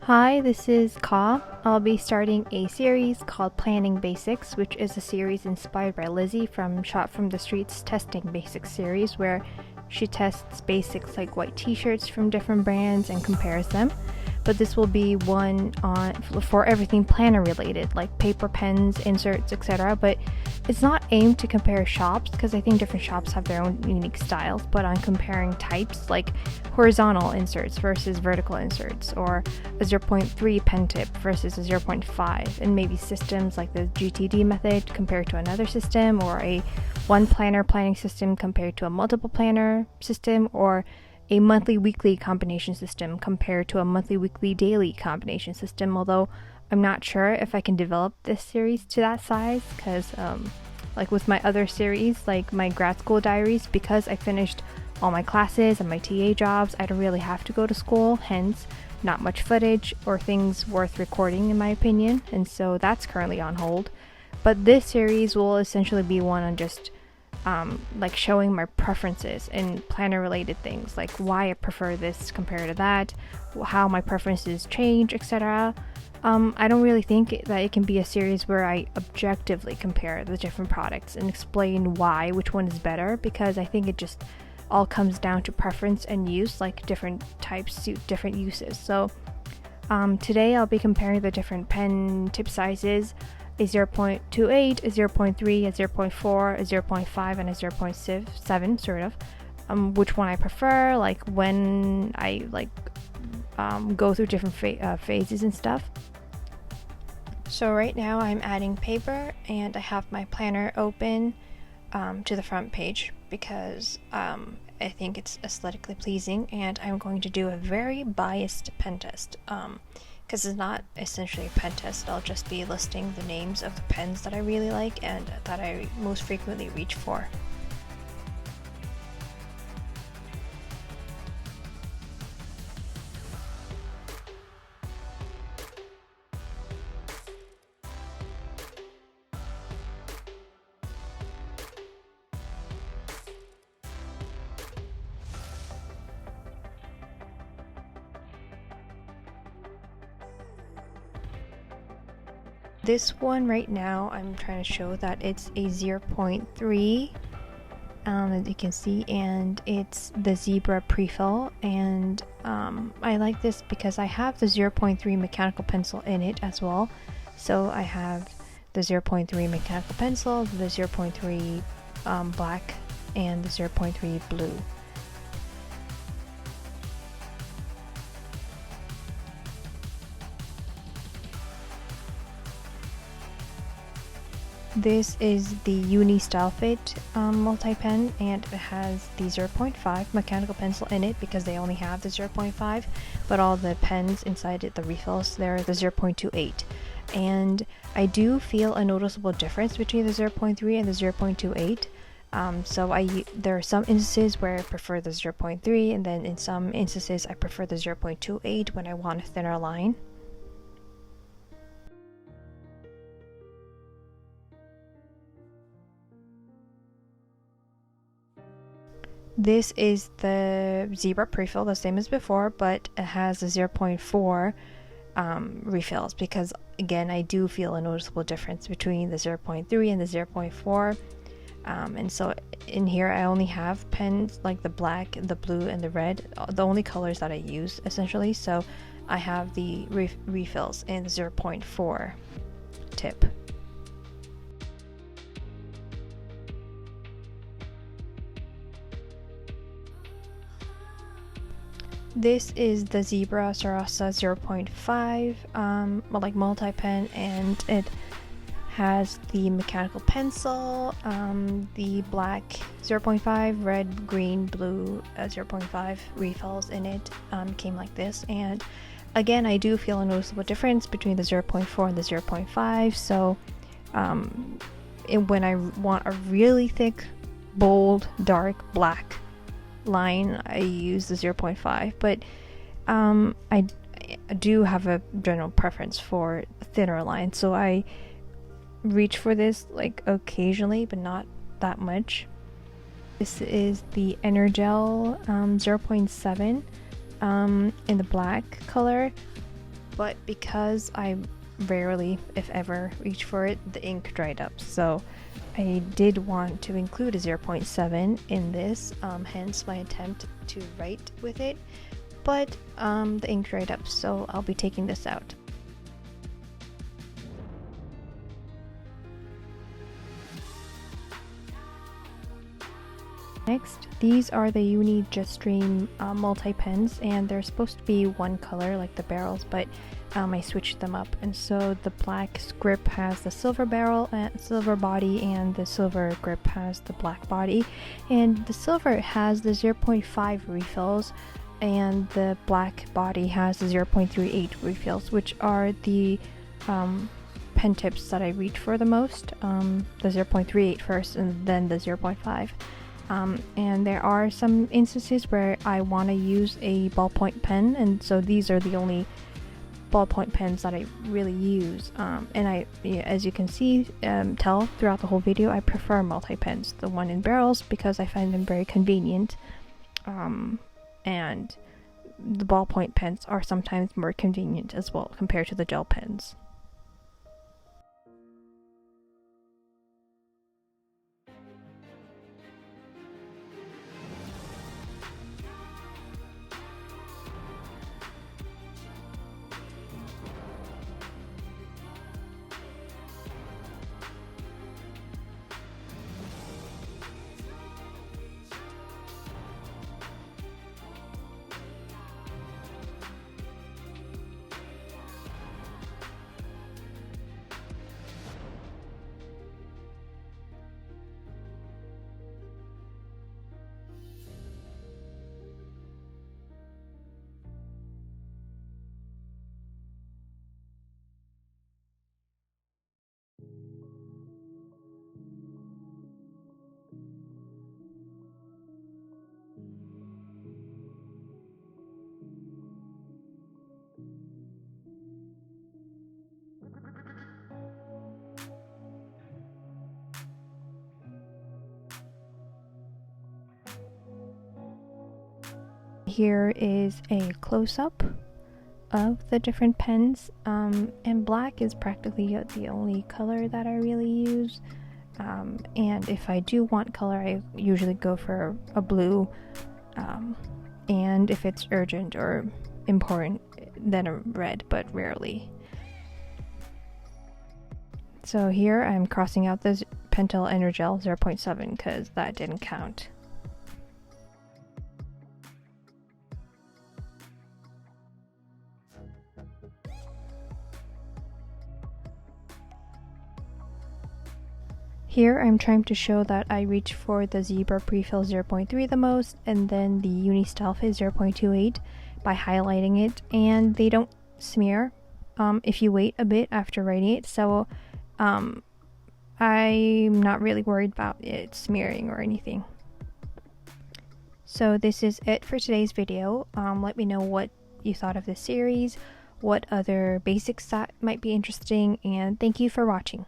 Hi, this is Ka. I'll be starting a series called Planning Basics, which is a series inspired by Lizzie from Shot from the Streets Testing Basics series, where she tests basics like white t-shirts from different brands and compares them. But this will be one for everything planner related, like paper, pens, inserts, etc. But it's not aimed to compare shops because I think different shops have their own unique styles, but on comparing types like horizontal inserts versus vertical inserts, or a zero point 0.3 pen tip versus a 0.5, and maybe systems like the GTD method compared to another system, or a one planner planning system compared to a multiple planner system, or a monthly weekly combination system compared to a monthly weekly daily combination system. Although I'm not sure if I can develop this series to that size because like with my other series, like my grad school diaries, because I finished all my classes and my TA jobs, I don't really have to go to school, hence not much footage or things worth recording in my opinion, and so that's currently on hold. But this series will essentially be one on just like showing my preferences in planner related things, like why I prefer this compared to that, how my preferences change, etc. I don't really think that it can be a series where I objectively compare the different products and explain why which one is better, because I think it just all comes down to preference and use, like different types suit different uses. So today I'll be comparing the different pen tip sizes, a 0.28, a 0.3, a 0.4, a 0.5, and a 0.7 sort of. Which one I prefer, like when I go through different phases and stuff. So right now I'm adding paper and I have my planner open to the front page because I think it's aesthetically pleasing, and I'm going to do a very biased pen test. Because it's not essentially a pen test, I'll just be listing the names of the pens that I really like and that I most frequently reach for. This one right now, I'm trying to show that it's a 0.3, as you can see, and it's the zebra prefill, and I like this because I have the 0.3 mechanical pencil in it as well. So I have the 0.3 mechanical pencil, the 0.3 black, and the 0.3 blue. This is the Uni Style Fit multi-pen, and it has the 0.5 mechanical pencil in it because they only have the 0.5, but all the pens inside it, the refills, they're the 0.28. And I do feel a noticeable difference between the 0.3 and the 0.28. So there are some instances where I prefer the 0.3, and then in some instances I prefer the 0.28 when I want a thinner line. This is the zebra prefill, the same as before, but it has a 0.4 refills because, again, I do feel a noticeable difference between the 0.3 and the 0.4. And so in here I only have pens like the black, the blue, and the red, the only colors that I use essentially. So I have the refills in the 0.4 tip. This is the Zebra Sarasa 0.5 like multi-pen, and it has the mechanical pencil, the black 0.5, red, green, blue 0.5 refills in it. Came like this, and again I do feel a noticeable difference between the 0.4 and the 0.5. So when I want a really thick, bold, dark black line, I use the 0.5, but I do have a general preference for thinner lines, so I reach for this like occasionally, but not that much. This is the Energel 0.7 in the black color, but because I rarely, if ever, reach for it, the ink dried up. So I did want to include a 0.7 in this, hence my attempt to write with it, but the ink dried up, so I'll be taking this out. Next, these are the Uni Jetstream multi-pens, and they're supposed to be one color like the barrels, but I switched them up, and so the black grip has the silver barrel and silver body, and the silver grip has the black body, and the silver has the 0.5 refills, and the black body has the 0.38 refills, which are the pen tips that I reach for the most, the 0.38 first and then the 0.5. And there are some instances where I want to use a ballpoint pen, and so these are the only ballpoint pens that I really use, and as you can see, tell throughout the whole video, I prefer multi-pens, the one in barrels, because I find them very convenient, and the ballpoint pens are sometimes more convenient as well compared to the gel pens. Here is a close-up of the different pens, and black is practically the only color that I really use, and if I do want color, I usually go for a blue, and if it's urgent or important, then a red, but rarely. So here I'm crossing out the Pentel Energel 0.7 because that didn't count. Here I'm trying to show that I reach for the Zebra Prefill 0.3 the most, and then the Uni Stealthface 0.28 by highlighting it, and they don't smear if you wait a bit after writing it, so I'm not really worried about it smearing or anything. So this is it for today's video. Let me know what you thought of this series, what other basics that might be interesting, and thank you for watching.